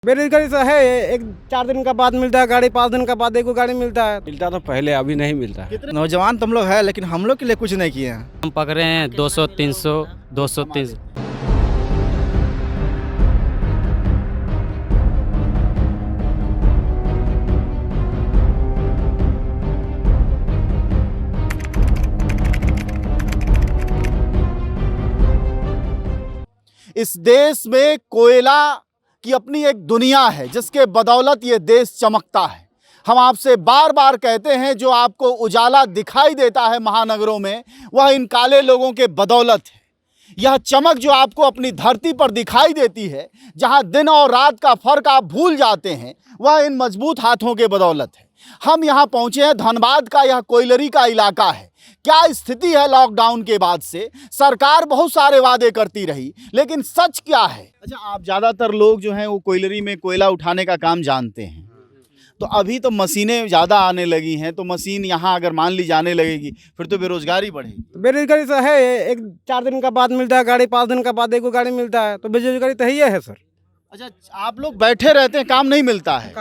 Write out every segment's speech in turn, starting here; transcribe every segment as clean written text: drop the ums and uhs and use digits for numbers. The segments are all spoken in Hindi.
बेरोजगारी तो है। एक 4 दिन का बाद मिलता है गाड़ी, 5 दिन का बाद एक गाड़ी मिलता है। मिलता तो पहले, अभी नहीं मिलता है। नौजवान तुम लोग है, लेकिन हम लोग के लिए कुछ नहीं किए हैं। हम पकड़े हैं 200 300 230। इस देश में कोयला की अपनी एक दुनिया है जिसके बदौलत ये देश चमकता है। हम आपसे बार बार कहते हैं, जो आपको उजाला दिखाई देता है महानगरों में, वह इन काले लोगों के बदौलत है। यह चमक जो आपको अपनी धरती पर दिखाई देती है, जहां दिन और रात का फर्क आप भूल जाते हैं, वह इन मजबूत हाथों के बदौलत है। हम यहाँ पहुँचे हैं, धनबाद का यह कोयलरी का इलाका है। क्या स्थिति है लॉकडाउन के बाद से? सरकार बहुत सारे वादे करती रही, लेकिन सच क्या है? अच्छा, आप ज़्यादातर लोग जो हैं वो कोयलरी में कोयला उठाने का काम जानते हैं, तो अभी तो मशीनें ज़्यादा आने लगी हैं, तो मशीन यहाँ अगर मान ली जाने लगेगी फिर तो बेरोजगारी बढ़ेगी। बेरोजगारी तो है। एक 4 दिन का बाद मिलता है गाड़ी, 5 दिन का बाद एक गाड़ी मिलता है, तो बेरोजगारी तो है सर। अच्छा, आप लोग बैठे रहते हैं, काम नहीं मिलता है?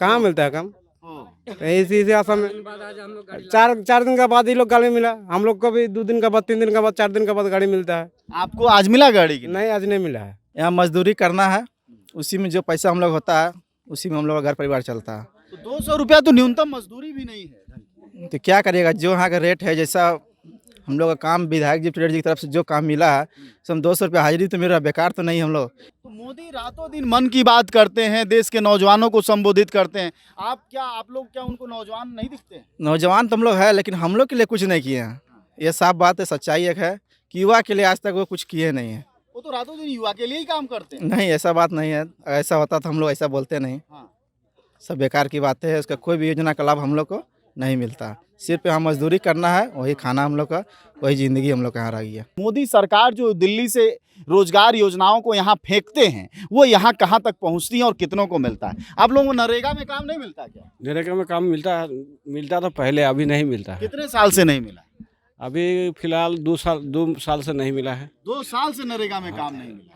कहाँ मिलता है काम? तो इसी आशा में 4 दिन का बाद ये लोग गाड़ी मिला। हम लोग को भी 2 दिन का बाद, 3 दिन का बाद, 4 दिन का बाद गाड़ी मिलता है। आपको आज मिला गाड़ी की? नहीं, आज नहीं मिला है। यहाँ मजदूरी करना है, उसी में जो पैसा हम लोग होता है उसी में हम लोग का घर परिवार चलता है। तो 200 रुपया तो न्यूनतम मजदूरी भी नहीं है। तो क्या करिएगा, जो यहाँ का रेट है, जैसा हम लोग का काम विधायक जी की तरफ से जो काम मिला है, सो हम 200 रुपया हाजिरी तो मेरा बेकार तो नहीं हम लोग। तो मोदी रातों दिन मन की बात करते हैं, देश के नौजवानों को संबोधित करते हैं। आप लोग क्या उनको नौजवान नहीं दिखते हैं? नौजवान तुम लोग है, लेकिन हम लोग के लिए कुछ नहीं किए हैं। ये साफ बात है, सच्चाई एक है कि युवा के लिए आज तक वो कुछ किए नहीं है। वो तो रातों दिन युवा के लिए ही काम करते हैं। नहीं, ऐसा बात नहीं है। ऐसा होता तो हम लोग ऐसा बोलते नहीं। हाँ। सब बेकार की बातें है, उसका कोई भी योजना का लाभ हम लोग को नहीं मिलता। सिर्फ यहाँ मजदूरी करना है, वही खाना हम लोग का, वही ज़िंदगी हम लोग का यहाँ रह गई है। मोदी सरकार जो दिल्ली से रोजगार योजनाओं को यहाँ फेंकते हैं, वो यहाँ कहाँ तक पहुँचती हैं और कितनों को मिलता है? आप लोगों को नरेगा में काम नहीं मिलता क्या? नरेगा में काम मिलता तो पहले, अभी नहीं मिलता है। कितने साल से नहीं मिला? अभी फिलहाल 2 साल से नहीं मिला है। 2 साल से नरेगा में काम नहीं मिला।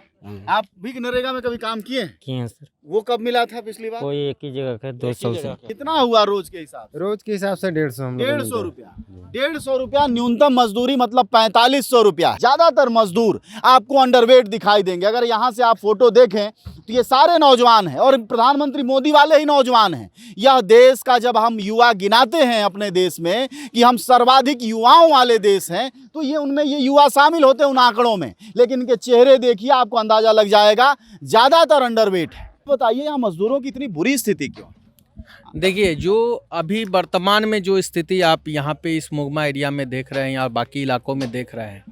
आप भी नरेगा में कभी काम किए हैं सर। वो कब मिला था पिछली बार? कोई एक ही जगह का 200 से। कितना हुआ रोज के हिसाब से? रोज के हिसाब से 150 रुपया। 150 रुपया न्यूनतम मजदूरी, मतलब 4500 रुपया। ज्यादातर मजदूर आपको अंडरवेट दिखाई देंगे। अगर यहाँ से आप फोटो देखें तो ये सारे नौजवान हैं, और प्रधानमंत्री मोदी वाले ही नौजवान हैं। यह देश का, जब हम युवा गिनाते हैं अपने देश में कि हम सर्वाधिक युवाओं वाले देश हैं, तो ये उनमें ये युवा शामिल होते हैं उन आंकड़ों में। लेकिन इनके चेहरे देखिए, आपको अंदाजा लग जाएगा, ज्यादातर अंडरवेट है। बताइए, यहाँ मजदूरों की इतनी बुरी स्थिति क्यों? देखिए, जो अभी वर्तमान में जो स्थिति आप यहाँ पे इस मोगमा एरिया में देख रहे हैं या बाकी इलाकों में देख रहे हैं,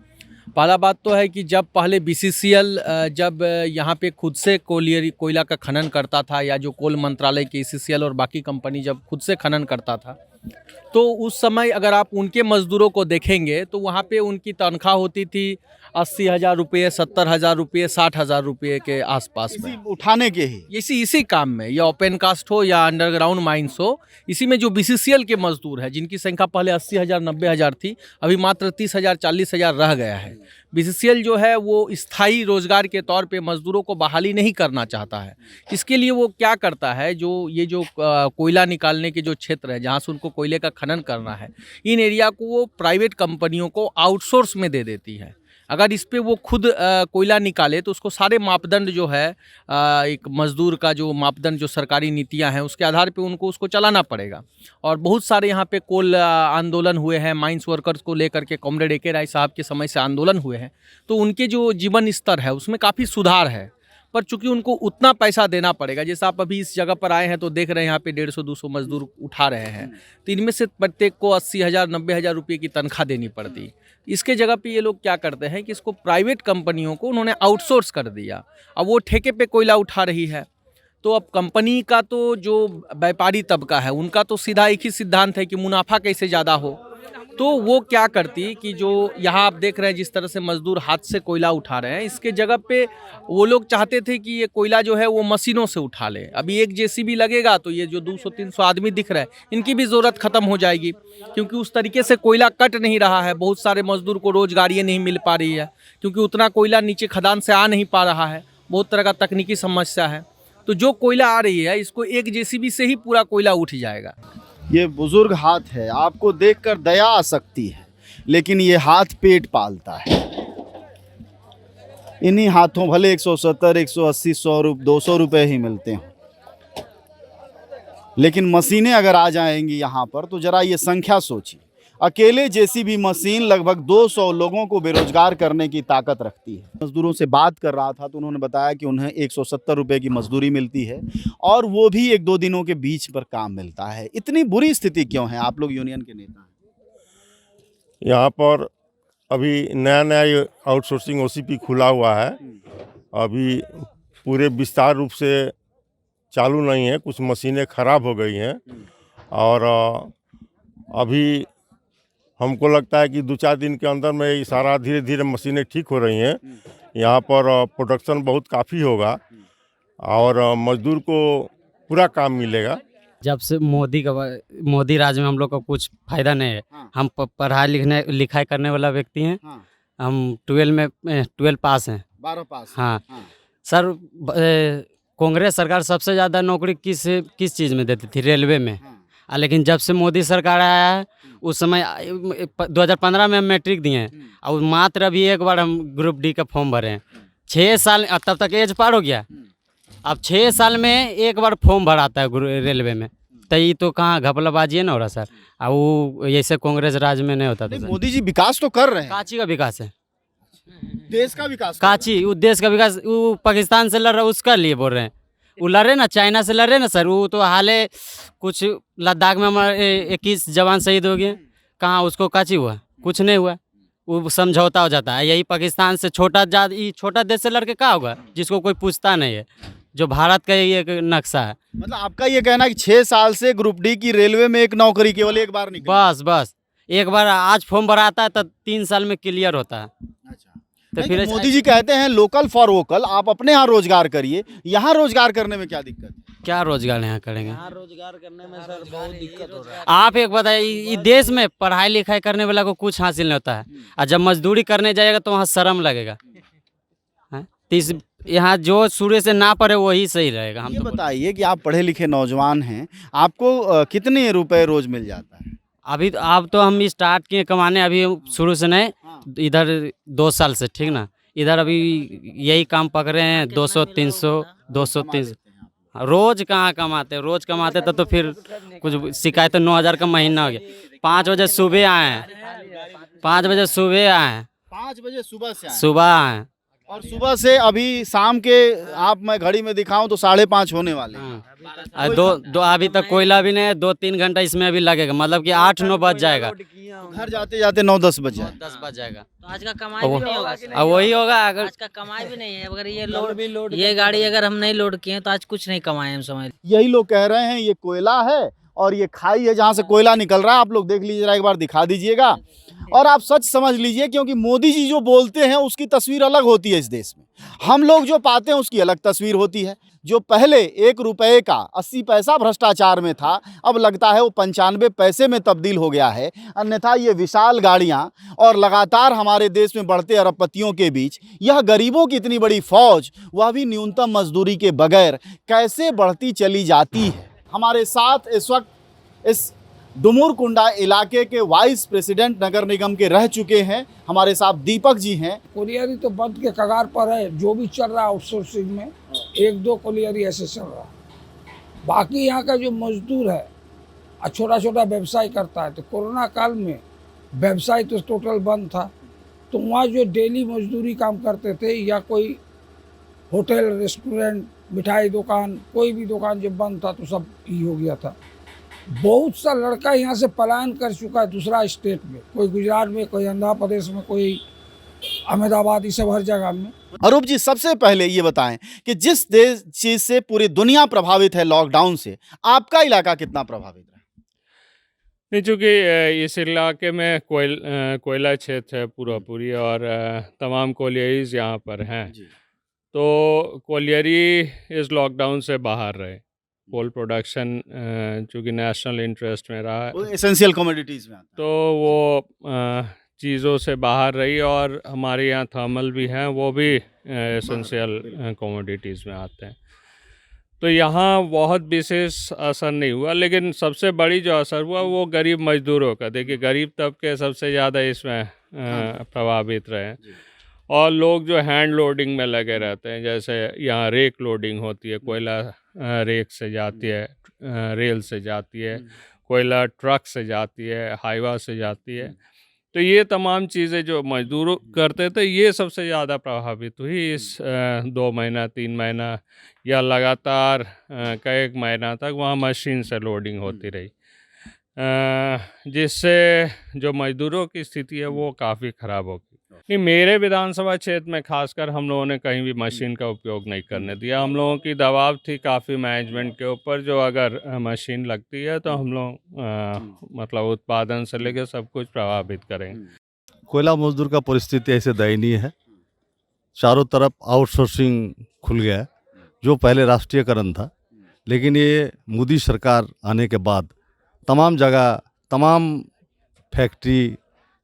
पहला बात तो है कि जब पहले BCCL जब यहाँ पे खुद से कोयला का खनन करता था, या जो कोल मंत्रालय के ECCL और बाकी कंपनी जब खुद से खनन करता था, तो उस समय अगर आप उनके मज़दूरों को देखेंगे तो वहाँ पे उनकी तनख्वाह होती थी 80,000 रुपये, 70,000 रुपये, 60,000 रुपये के आसपास में। उठाने के ही इसी काम में, या ओपन कास्ट हो या अंडरग्राउंड माइंस हो, इसी में जो BCCL के मजदूर है, जिनकी संख्या पहले 80,000 90,000 थी, अभी मात्र 30,000 40,000 रह गया है। BCCL जो है वो स्थायी रोजगार के तौर पे मजदूरों को बहाली नहीं करना चाहता है। इसके लिए वो क्या करता है, जो कोयला निकालने के जो क्षेत्र है, जहाँ से उनको कोयले का खनन करना है, इन एरिया को वो प्राइवेट कंपनियों को आउटसोर्स में दे देती है। अगर इस पे वो खुद कोयला निकाले तो उसको सारे मापदंड जो है, एक मज़दूर का जो मापदंड, जो सरकारी नीतियां हैं, उसके आधार पे उनको उसको चलाना पड़ेगा। और बहुत सारे यहाँ पे कोल आंदोलन हुए हैं, माइंस वर्कर्स को लेकर के कॉमरेड AK राय साहब के समय से आंदोलन हुए हैं, तो उनके जो जीवन स्तर है उसमें काफ़ी सुधार है। पर चूंकि उनको उतना पैसा देना पड़ेगा, जैसे आप अभी इस जगह पर आए हैं तो देख रहे हैं यहाँ पे 150-200 मजदूर उठा रहे हैं, तो इनमें से प्रत्येक को 80,000 90,000 रुपये की तनख्वाह देनी पड़ती। इसके जगह पे ये लोग क्या करते हैं कि इसको प्राइवेट कंपनियों को उन्होंने आउटसोर्स कर दिया। अब वो ठेके पे कोयला उठा रही है, तो अब कंपनी का तो जो व्यापारी तबका है, उनका तो सीधा एक ही सिद्धांत है कि मुनाफा कैसे ज़्यादा हो। तो वो क्या करती कि जो यहाँ आप देख रहे हैं जिस तरह से मजदूर हाथ से कोयला उठा रहे हैं, इसके जगह पे वो लोग चाहते थे कि ये कोयला जो है वो मशीनों से उठा ले। अभी एक JCB लगेगा तो ये जो 200-300 आदमी दिख रहे हैं, इनकी भी ज़रूरत ख़त्म हो जाएगी, क्योंकि उस तरीके से कोयला कट नहीं रहा है। बहुत सारे मजदूर को रोजगारियाँ नहीं मिल पा रही है, क्योंकि उतना कोयला नीचे खदान से आ नहीं पा रहा है। बहुत तरह का तकनीकी समस्या है। तो जो कोयला आ रही है इसको एक जेसीबी से ही पूरा कोयला उठ जाएगा। ये बुजुर्ग हाथ है, आपको देखकर दया आ सकती है, लेकिन ये हाथ पेट पालता है। इन्हीं हाथों भले 170, 180, 100, 200 रुपए ही मिलते हैं, लेकिन मशीनें अगर आ जाएंगी यहाँ पर तो जरा ये संख्या सोचिए। अकेले जेसीबी मशीन लगभग 200 लोगों को बेरोजगार करने की ताकत रखती है। मजदूरों से बात कर रहा था तो उन्होंने बताया कि उन्हें 170 रुपए की मजदूरी मिलती है और वो भी 1-2 दिनों के बीच पर काम मिलता है। इतनी बुरी स्थिति क्यों है? आप लोग यूनियन के नेता हैं। यहाँ पर अभी नया नया ये आउटसोर्सिंग ओसीपी खुला हुआ है, अभी पूरे विस्तार रूप से चालू नहीं है, कुछ मशीनें खराब हो गई हैं और अभी हमको लगता है कि 2-4 दिन के अंदर में ये सारा धीरे धीरे मशीनें ठीक हो रही हैं। यहाँ पर प्रोडक्शन बहुत काफ़ी होगा और मजदूर को पूरा काम मिलेगा। जब से मोदी राज में हम लोग को कुछ फायदा नहीं है। हाँ। हम पढ़ाई लिखाई करने वाला व्यक्ति हैं। हाँ। हम 12 पास हैं। 12 पास। हाँ। सर कांग्रेस सरकार सबसे ज़्यादा नौकरी किस चीज़ में देती थी? रेलवे में। लेकिन जब से मोदी सरकार आया है उस समय 2015 में हम मैट्रिक दिए हैं और मात्र अभी एक बार हम ग्रुप डी का फॉर्म भरे हैं। 6 साल तब तक एज पार हो गया। अब 6 साल में एक बार फॉर्म भराता है रेलवे में, तो ये तो कहाँ घपलाबाजी है ना हो रहा सर। और वो ऐसे कांग्रेस राज में नहीं होता था सर। मोदी जी विकास तो कर रहे हैं, काची का विकास है, देश का विकास। काची वो देश का विकास। वो पाकिस्तान से लड़ रहा है उसका लिए बोल रहे हैं। वो लड़े ना, चाइना से लड़े ना सर। वो तो हाले कुछ लद्दाख में हमारे 21 जवान शहीद हो गए, कहाँ उसको काची हुआ? कुछ नहीं हुआ। वो समझौता हो जाता है। यही पाकिस्तान से छोटा देश से लड़के क्या होगा जिसको कोई पूछता नहीं है, जो भारत का ये एक नक्शा है। मतलब आपका ये कहना है कि 6 साल से ग्रुप डी की रेलवे में एक नौकरी केवल एक बार निकली। बस एक बार आज फॉर्म भराता है तो 3 साल में क्लियर होता है। अच्छा। तो नहीं, फिर तो मोदी जी कहते हैं लोकल फॉर वोकल, आप अपने यहाँ रोजगार करिए। यहाँ रोजगार करने में क्या दिक्कत है? क्या रोजगार यहाँ करेंगे? रोजगार करने में सर बहुत दिक्कत हो रहा है। आप एक बताइए, ये देश में पढ़ाई लिखाई करने वाला को कुछ हासिल नहीं होता है, और जब मजदूरी करने जाएगा तो वहाँ शर्म लगेगा। तो यहाँ जो शुरू से ना पढ़े वही सही रहेगा। हम ये तो बताइए कि आप पढ़े लिखे नौजवान हैं, आपको कितने रुपए रोज मिल जाता है? अभी अब तो हम स्टार्ट किए कमाने, अभी शुरू से नहीं, इधर 2 साल से, ठीक ना। इधर अभी यही काम पकड़े हैं 200-300 रोज कहाँ कमाते? रोज कमाते तो फिर कुछ शिकायत। 9,000 का महीना हो गया। 5 बजे सुबह आए हैं, 5 बजे सुबह आए हैं, 5 बजे सुबह से आए। सुबह आए हैं। और सुबह से अभी शाम के मैं घड़ी में दिखाऊं तो 5:30 होने वाले हैं। दो अभी तक कोयला भी नहीं है। 2-3 घंटा इसमें अभी लगेगा, मतलब कि 8-9 बज जाएगा। घर जाते जाते 9-10 बज जाए। 10 बज जाएगा। तो आज का कमाई भी नहीं होगा। अब वही होगा अगर आज का कमाई भी नहीं है। अगर ये गाड़ी अगर हम नहीं लोड किए तो आज कुछ नहीं कमाए हम, समझ। यही लोग कह रहे हैं ये कोयला है और ये खाई है जहाँ से कोयला निकल रहा है। आप लोग देख लीजिए, जरा एक बार दिखा दीजिएगा और आप सच समझ लीजिए, क्योंकि मोदी जी जो बोलते हैं उसकी तस्वीर अलग होती है इस देश में। हम लोग जो पाते हैं उसकी अलग तस्वीर होती है। जो पहले 1 रुपए का 80 पैसा भ्रष्टाचार में था, अब लगता है वो 95 पैसे में तब्दील हो गया है। अन्यथा ये विशाल गाड़ियां और लगातार हमारे देश में बढ़ते अरबपतियों के बीच यह गरीबों की इतनी बड़ी फौज, वह भी न्यूनतम मजदूरी के बगैर कैसे बढ़ती चली जाती है। हमारे साथ इस वक्त इस डुमुरकुंडा इलाके के वाइस प्रेसिडेंट नगर निगम के रह चुके हैं, हमारे साथ दीपक जी हैं। कोलियरी तो बंद के कगार पर है। जो भी चल रहा है आउटसोर्सिंग में 1-2 कोलियरी ऐसे चल रहा है। बाकी यहाँ का जो मजदूर है छोटा छोटा व्यवसाय करता है, तो कोरोना काल में व्यवसाय तो टोटल बंद था। तो वहाँ जो डेली मजदूरी काम करते थे, या कोई होटल, रेस्टोरेंट, मिठाई दुकान, कोई भी दुकान जब बंद था तो सब ही हो गया था। बहुत सा लड़का यहाँ से पलायन कर चुका है दूसरा स्टेट में, कोई गुजरात में, कोई आंध्र प्रदेश में, कोई अहमदाबाद, ये सब हर जगह में। अरूप जी, सबसे पहले ये बताएं कि जिस चीज़ से पूरी दुनिया प्रभावित है लॉकडाउन से, आपका इलाका कितना प्रभावित रहा? नहीं, चूँकि इस इलाके में कोयला क्षेत्र है पूरी और तमाम कोलियरीज यहाँ पर हैं, तो कोलियरी इस लॉकडाउन से बाहर रहे। कोल प्रोडक्शन चूँकि नेशनल इंटरेस्ट में रहा है, एसेंशियल कमोडिटीज़ में आता है, तो वो चीज़ों से बाहर रही। और हमारे यहाँ थर्मल भी हैं, वो भी एसेंशियल कमोडिटीज़ में आते हैं। तो यहाँ बहुत विशेष असर नहीं हुआ, लेकिन सबसे बड़ी जो असर हुआ वो गरीब मजदूरों का। देखिए गरीब तबके सबसे ज़्यादा इसमें प्रभावित रहे हैं। और लोग जो हैंड लोडिंग में लगे रहते हैं, जैसे यहाँ रेक लोडिंग होती है, कोयला रेक से जाती है, रेल से जाती है, कोयला ट्रक से जाती है, हाईवा से जाती है। तो ये तमाम चीज़ें जो मजदूर करते थे ये सबसे ज़्यादा प्रभावित हुई इस 2 महीना 3 महीना या लगातार कई महीना तक वहाँ मशीन से लोडिंग होती रही, जिससे जो मजदूरों की स्थिति है वो काफ़ी ख़राब हो गई। नहीं, मेरे विधानसभा क्षेत्र में खासकर हम लोगों ने कहीं भी मशीन का उपयोग नहीं करने दिया। हम लोगों की दबाव थी काफ़ी मैनेजमेंट के ऊपर, जो अगर मशीन लगती है तो हम लोग मतलब उत्पादन से लेकर सब कुछ प्रभावित करेंगे। कोयला मजदूर का परिस्थिति ऐसे दयनीय है। चारों तरफ आउटसोर्सिंग खुल गया है, जो पहले राष्ट्रीयकरण था, लेकिन ये मोदी सरकार आने के बाद तमाम जगह, तमाम फैक्ट्री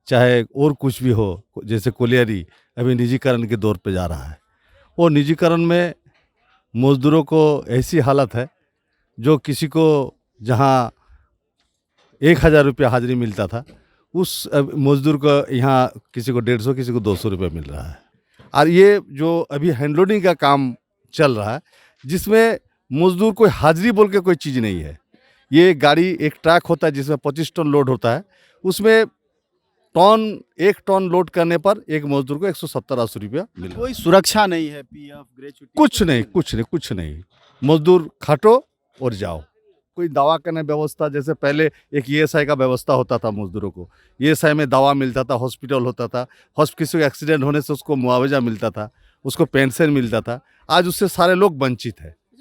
चाहे और कुछ भी हो, जैसे कोलियरी अभी निजीकरण के दौर पे जा रहा है। वो निजीकरण में मजदूरों को ऐसी हालत है, जो किसी को जहाँ 1000 रुपया हाजिरी मिलता था, उस मजदूर को यहाँ किसी को 150, किसी को 200 रुपये मिल रहा है। और ये जो अभी हैंडलोडिंग का काम चल रहा है, जिसमें मजदूर कोई हाजिरी बोल के कोई चीज़ नहीं है। ये गाड़ी एक ट्रक होता है जिसमें 25 टन लोड होता है, उसमें एक टन लोड करने पर एक मजदूर को 170-80 रुपया मिल रहा है। कोई सुरक्षा नहीं है, पीएफ ग्रेच्युटी कुछ नहीं। मजदूर खाटो और जाओ। कोई दवा करने व्यवस्था, जैसे पहले एक ईएसआई का व्यवस्था होता था मजदूरों को, ईएसआई में दवा मिलता था, हॉस्पिटल होता था, किसी को एक्सीडेंट होने से उसको मुआवजा मिलता था, उसको पेंशन मिलता था। आज उससे सारे लोग वंचित हैं।